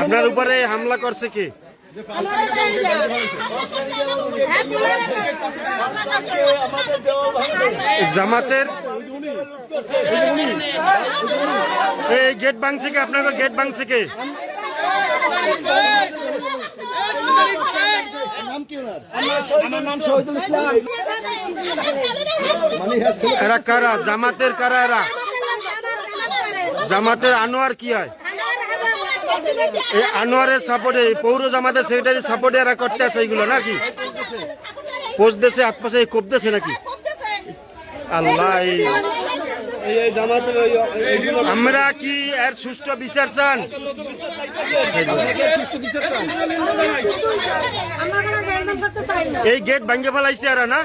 আপনার উপরে হামলা করছে কি? জামাতের এই গেট ভাঙছে কি? আপনাকে গেট ভাঙছে কি? এরা কারা? জামাতের কারা এরা? জামাতের আনোয়ার কি হয়? এই আনোয়ারের সাপোর্টে পৌর জামাতের সেক্রেটারি সাপোর্টে এরা করতে আছে এইগুলো নাকি? পোস্ট দেশে আশপাশে কোপ দেশে নাকি? আল্লাহ, আমরা কি এর সুষ্ঠু বিচার চান? এই গেট ভাঙ্গে ফেলাইছে এরা না?